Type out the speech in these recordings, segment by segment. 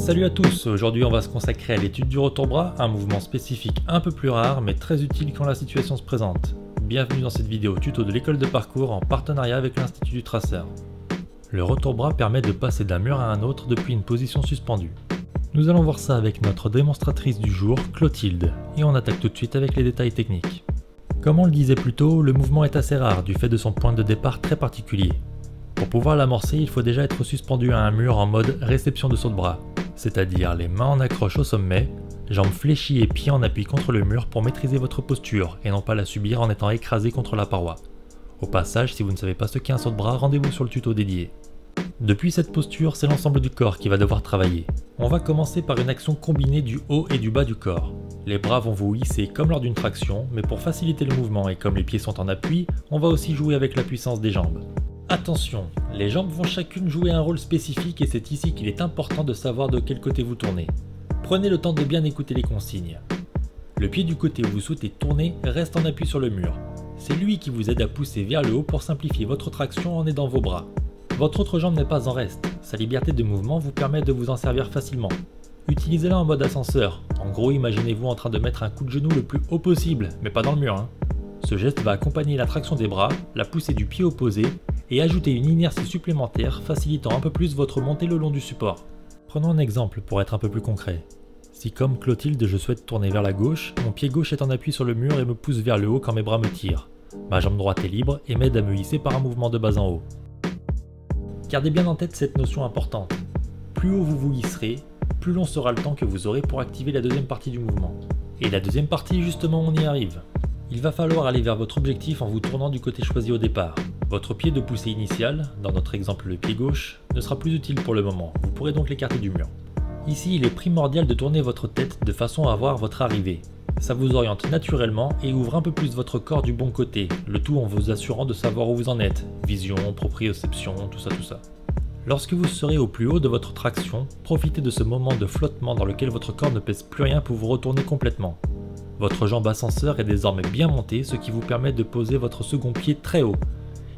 Salut à tous, aujourd'hui on va se consacrer à l'étude du retour-bras, un mouvement spécifique un peu plus rare mais très utile quand la situation se présente. Bienvenue dans cette vidéo tuto de l'école de parcours en partenariat avec l'Institut du traceur. Le retour-bras permet de passer d'un mur à un autre depuis une position suspendue. Nous allons voir ça avec notre démonstratrice du jour, Clotilde, et on attaque tout de suite avec les détails techniques. Comme on le disait plus tôt, le mouvement est assez rare du fait de son point de départ très particulier. Pour pouvoir l'amorcer, il faut déjà être suspendu à un mur en mode réception de saut de bras, c'est-à-dire les mains en accroche au sommet, jambes fléchies et pieds en appui contre le mur pour maîtriser votre posture et non pas la subir en étant écrasé contre la paroi. Au passage, si vous ne savez pas ce qu'est un saut de bras, rendez-vous sur le tuto dédié. Depuis cette posture, c'est l'ensemble du corps qui va devoir travailler. On va commencer par une action combinée du haut et du bas du corps. Les bras vont vous hisser comme lors d'une traction, mais pour faciliter le mouvement et comme les pieds sont en appui, on va aussi jouer avec la puissance des jambes. Attention, les jambes vont chacune jouer un rôle spécifique et c'est ici qu'il est important de savoir de quel côté vous tournez. Prenez le temps de bien écouter les consignes. Le pied du côté où vous souhaitez tourner reste en appui sur le mur. C'est lui qui vous aide à pousser vers le haut pour simplifier votre traction en aidant vos bras. Votre autre jambe n'est pas en reste, sa liberté de mouvement vous permet de vous en servir facilement. Utilisez-la en mode ascenseur, en gros imaginez-vous en train de mettre un coup de genou le plus haut possible, mais pas dans le mur. Ce geste va accompagner la traction des bras, la poussée du pied opposé, et ajouter une inertie supplémentaire facilitant un peu plus votre montée le long du support. Prenons un exemple pour être un peu plus concret. Si comme Clotilde je souhaite tourner vers la gauche, mon pied gauche est en appui sur le mur et me pousse vers le haut quand mes bras me tirent. Ma jambe droite est libre et m'aide à me hisser par un mouvement de bas en haut. Gardez bien en tête cette notion importante. Plus haut vous vous hisserez, plus long sera le temps que vous aurez pour activer la deuxième partie du mouvement. Et la deuxième partie, justement, on y arrive. Il va falloir aller vers votre objectif en vous tournant du côté choisi au départ. Votre pied de poussée initial, dans notre exemple le pied gauche, ne sera plus utile pour le moment, vous pourrez donc l'écarter du mur. Ici, il est primordial de tourner votre tête de façon à voir votre arrivée. Ça vous oriente naturellement et ouvre un peu plus votre corps du bon côté, le tout en vous assurant de savoir où vous en êtes, vision, proprioception, tout ça. Lorsque vous serez au plus haut de votre traction, profitez de ce moment de flottement dans lequel votre corps ne pèse plus rien pour vous retourner complètement. Votre jambe ascenseur est désormais bien montée, ce qui vous permet de poser votre second pied très haut.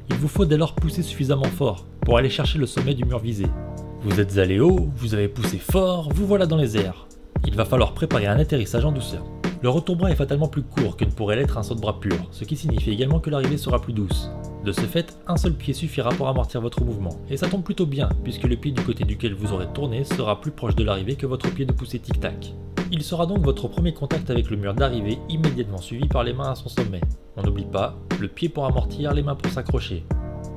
Il vous faut dès lors pousser suffisamment fort pour aller chercher le sommet du mur visé. Vous êtes allé haut, vous avez poussé fort, vous voilà dans les airs. Il va falloir préparer un atterrissage en douceur. Le retour-bras est fatalement plus court que ne pourrait l'être un saut de bras pur, ce qui signifie également que l'arrivée sera plus douce. De ce fait, un seul pied suffira pour amortir votre mouvement, et ça tombe plutôt bien, puisque le pied du côté duquel vous aurez tourné sera plus proche de l'arrivée que votre pied de poussée tic-tac. Il sera donc votre premier contact avec le mur d'arrivée, immédiatement suivi par les mains à son sommet. On n'oublie pas, le pied pour amortir, les mains pour s'accrocher.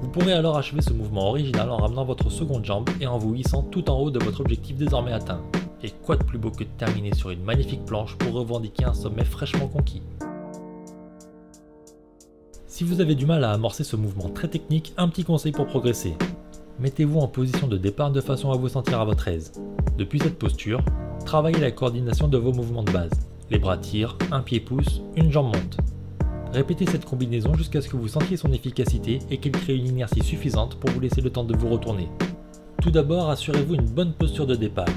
Vous pourrez alors achever ce mouvement original en ramenant votre seconde jambe et en vous hissant tout en haut de votre objectif désormais atteint. Et quoi de plus beau que de terminer sur une magnifique planche pour revendiquer un sommet fraîchement conquis. Si vous avez du mal à amorcer ce mouvement très technique, un petit conseil pour progresser. Mettez-vous en position de départ de façon à vous sentir à votre aise. Depuis cette posture, travaillez la coordination de vos mouvements de base. Les bras tirent, un pied pousse, une jambe monte. Répétez cette combinaison jusqu'à ce que vous sentiez son efficacité et qu'elle crée une inertie suffisante pour vous laisser le temps de vous retourner. Tout d'abord, assurez-vous une bonne posture de départ.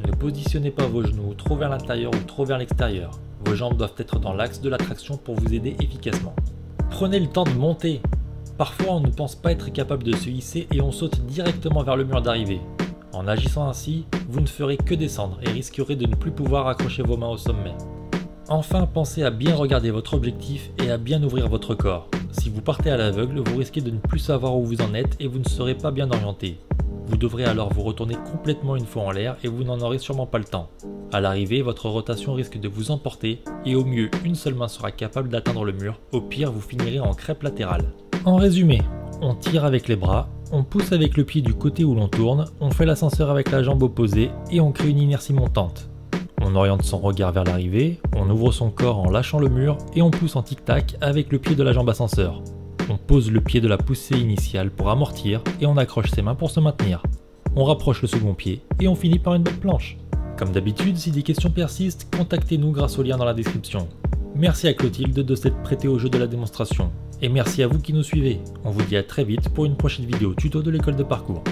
Ne positionnez pas vos genoux trop vers l'intérieur ou trop vers l'extérieur. Vos jambes doivent être dans l'axe de la traction pour vous aider efficacement. Prenez le temps de monter. Parfois, on ne pense pas être capable de se hisser et on saute directement vers le mur d'arrivée. En agissant ainsi, vous ne ferez que descendre et risquerez de ne plus pouvoir accrocher vos mains au sommet. Enfin, pensez à bien regarder votre objectif et à bien ouvrir votre corps. Si vous partez à l'aveugle, vous risquez de ne plus savoir où vous en êtes et vous ne serez pas bien orienté. Vous devrez alors vous retourner complètement une fois en l'air et vous n'en aurez sûrement pas le temps. À l'arrivée, votre rotation risque de vous emporter et au mieux, une seule main sera capable d'atteindre le mur, au pire, vous finirez en crêpe latérale. En résumé, on tire avec les bras, on pousse avec le pied du côté où l'on tourne, on fait l'ascenseur avec la jambe opposée et on crée une inertie montante. On oriente son regard vers l'arrivée, on ouvre son corps en lâchant le mur et on pousse en tic-tac avec le pied de la jambe ascenseur. On pose le pied de la poussée initiale pour amortir et on accroche ses mains pour se maintenir. On rapproche le second pied et on finit par une belle planche. Comme d'habitude, si des questions persistent, contactez-nous grâce au lien dans la description. Merci à Clotilde de s'être prêtée au jeu de la démonstration. Et merci à vous qui nous suivez. On vous dit à très vite pour une prochaine vidéo tuto de l'école de parcours.